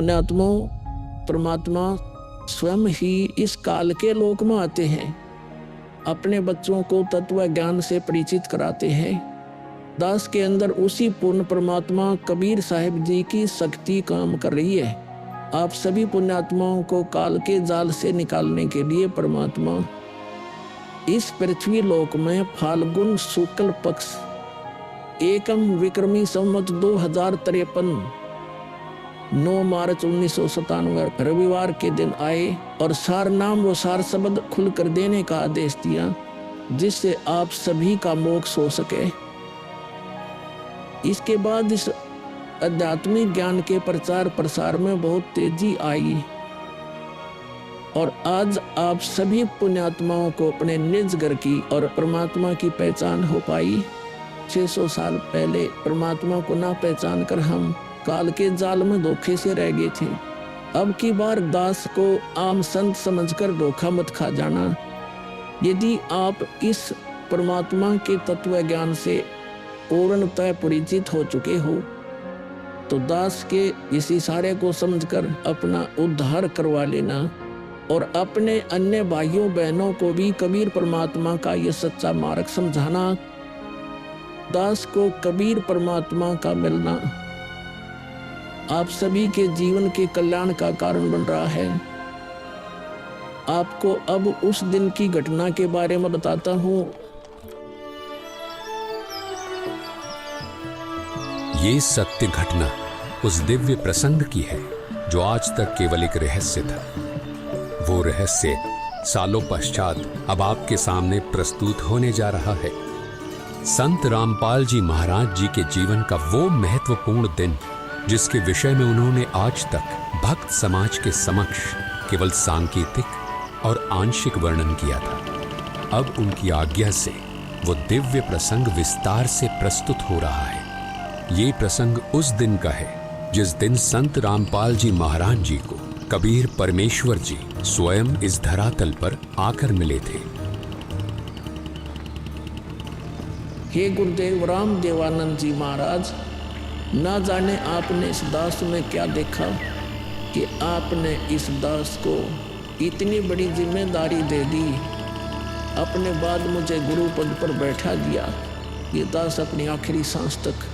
पुण्यात्माओं, परमात्मा स्वयं ही इस काल के लोक में आते हैं, अपने बच्चों को तत्व ज्ञान से परिचित कराते हैं। दास के अंदर उसी पूर्ण परमात्मा कबीर साहिब जी की शक्ति काम कर रही है। आप सभी पुण्यात्माओं को काल के जाल से निकालने के लिए परमात्मा इस पृथ्वी लोक में फाल्गुन शुक्ल पक्ष एकम विक्रमी संवत 2053 9 मार्च 1997 रविवार के दिन आए और सार नाम व सार शब्द खुलकर देने का आदेश दिया, जिससे आप सभी का मोक्ष हो सके। इसके बाद इस आध्यात्मिक ज्ञान के प्रचार प्रसार में बहुत तेजी आई और आज आप सभी पुण्यात्माओं को अपने निज घर की और परमात्मा की पहचान हो पाई। 600 साल पहले परमात्मा को ना पहचान कर हम काल के जाल में धोखे से रह गए थे। अब की बार दास को आम संत समझकर धोखा मत खा जाना। यदि आप इस परमात्मा के तत्व ज्ञान से पूर्णतः परिचित हो चुके हो तो दास के इस इशारे को समझकर अपना उद्धार करवा लेना और अपने अन्य भाइयों बहनों को भी कबीर परमात्मा का यह सच्चा मार्ग समझाना। दास को कबीर परमात्मा का मिलना आप सभी के जीवन के कल्याण का कारण बन रहा है। आपको अब उस दिन की घटना के बारे में बताता हूँ। ये सत्य घटना उस दिव्य प्रसंग की है जो आज तक केवल एक रहस्य था। वो रहस्य सालों पश्चात अब आपके सामने प्रस्तुत होने जा रहा है। संत रामपाल जी महाराज जी के जीवन का वो महत्वपूर्ण दिन जिसके विषय में उन्होंने आज तक भक्त समाज के समक्ष केवल सांकेतिक और आंशिक वर्णन किया था, अब उनकी आज्ञा से वो दिव्य प्रसंग विस्तार से प्रस्तुत हो रहा है। ये प्रसंग उस दिन का है जिस दिन संत रामपाल जी महाराज जी को कबीर परमेश्वर जी स्वयं इस धरातल पर आकर मिले थे। हे गुरुदेव राम देवानंद जी महाराज, ना जाने आपने इस दास में क्या देखा कि आपने इस दास को इतनी बड़ी जिम्मेदारी दे दी। अपने बाद मुझे गुरु पद पर बैठा दिया। ये दास अपनी आखिरी सांस तक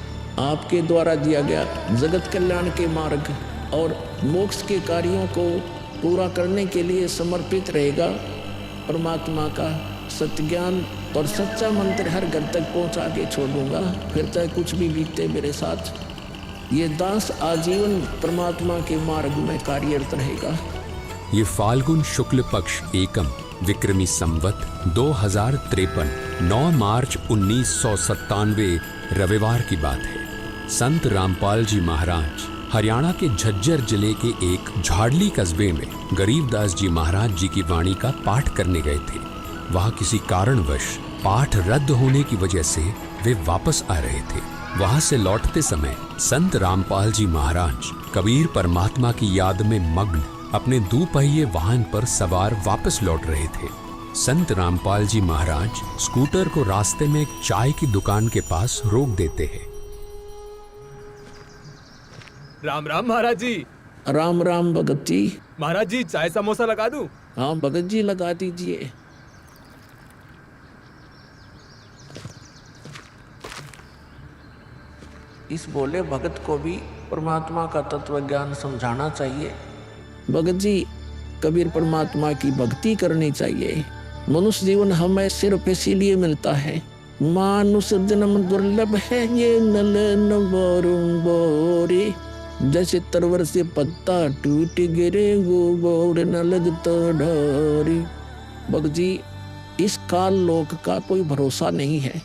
आपके द्वारा दिया गया जगत कल्याण के मार्ग और मोक्ष के कार्यों को पूरा करने के लिए समर्पित रहेगा। परमात्मा का सत्य ज्ञान और सच्चा मंत्र हर घर तक पहुंचा के छोड़ूंगा, फिर चाहे कुछ भी बीते मेरे साथ। ये दास आजीवन परमात्मा के मार्ग में कार्यरत रहेगा। ये फाल्गुन शुक्ल पक्ष एकम विक्रमी संवत 2053 9 मार्च 1997 रविवार की बात है। संत रामपाल जी महाराज हरियाणा के झज्जर जिले के एक झाड़ली कस्बे में गरीबदास जी महाराज जी की वाणी का पाठ करने गए थे। वहां किसी कारणवश पाठ रद्द होने की वजह से वे वापस आ रहे थे। वहां से लौटते समय संत रामपाल जी महाराज कबीर परमात्मा की याद में मग्न अपने दुपहिए वाहन पर सवार वापस लौट रहे थे। संत रामपाल जी महाराज स्कूटर को रास्ते में एक चाय की दुकान के पास रोक देते हैं। राम राम महाराज जी। राम राम भगत जी। महाराज जी चाय समोसा लगा दूं? हाँ भगत जी लगा दीजिए। इस बोले भगत को भी परमात्मा का तत्व ज्ञान समझाना चाहिए। भगत जी, कबीर परमात्मा की भक्ति करनी चाहिए। मनुष्य जीवन हमें सिर्फ इसीलिए मिलता है। मानुष जन्म दुर्लभ है ये नलन बोरे, जैसे तरवर से पत्ता टूट गिरे वो बोर न लगता डोरी। भगत जी, इस काल लोक का कोई भरोसा नहीं है,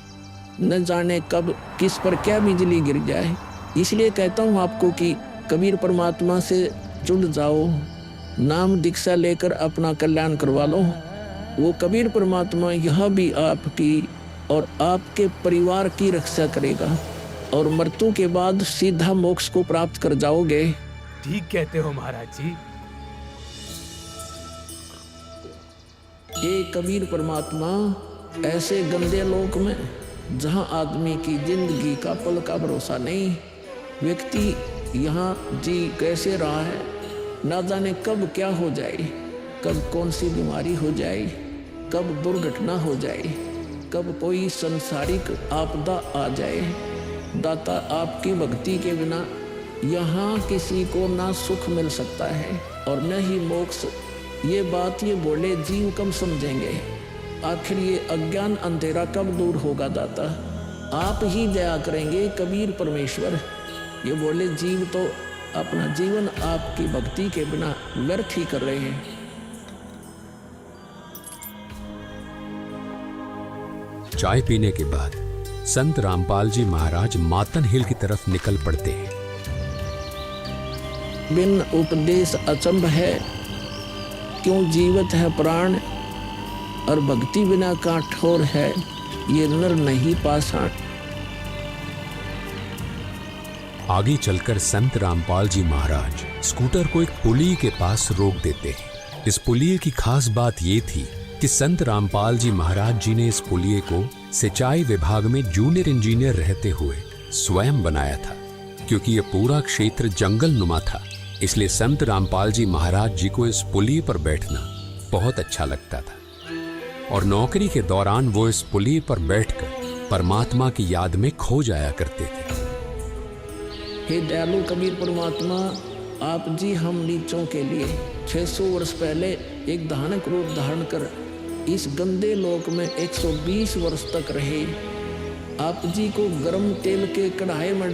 न जाने कब किस पर क्या बिजली गिर जाए। इसलिए कहता हूँ आपको कि कबीर परमात्मा से जुड़ जाओ, नाम दीक्षा लेकर अपना कल्याण करवा लो। वो कबीर परमात्मा यह भी आपकी और आपके परिवार की रक्षा करेगा और मृत्यु के बाद सीधा मोक्ष को प्राप्त कर जाओगे। ठीक कहते हो महाराज जी। ये कबीर परमात्मा ऐसे गंदे लोक में जहाँ आदमी की जिंदगी का पल का भरोसा नहीं, व्यक्ति यहाँ जी कैसे रहा है ना जाने कब क्या हो जाए, कब कौन सी बीमारी हो जाए, कब दुर्घटना हो जाए, कब कोई संसारिक आपदा आ जाए। दाता, आपकी भक्ति के बिना यहाँ किसी को ना सुख मिल सकता है और न ही मोक्ष। ये बात ये बोले जीव कब समझेंगे? आखिर ये अज्ञान अंधेरा कब दूर होगा दाता? आप ही दया करेंगे कबीर परमेश्वर। ये बोले जीव तो अपना जीवन आपकी भक्ति के बिना व्यर्थ ही कर रहे हैं। चाय पीने के बाद संत रामपाल जी महाराज मातन हिल की तरफ निकल पड़ते हैं। बिन उपदेश अचंभ है, क्यों जीवत है प्राण, और भक्ति बिना काठोर है, ये नर नहीं पाषाण। आगे चलकर संत रामपाल जी महाराज स्कूटर को एक पुलिये के पास रोक देते हैं। इस पुलिये की खास बात ये थी कि संत रामपाल जी महाराज जी ने इस पुलिये को सिंचाई विभाग में जूनियर इंजीनियर रहते हुए स्वयं बनाया था। क्योंकि यह पूरा क्षेत्र जंगल नुमा था, इसलिए संत रामपाल जी महाराज जी को इस पुलिये पर बैठना बहुत अच्छा लगता था और नौकरी के दौरान वो इस पुलिये पर बैठकर परमात्मा की याद में खो जाया करते थे। हे दयालु कबीर परमात्मा, आप जी हम नीचों के लिए 600 वर्ष पहले एक धानक रूप धारण कर इस गंदे लोक में 120 वर्ष तक रहे। आप जी को गर्म तेल के कढ़ाई में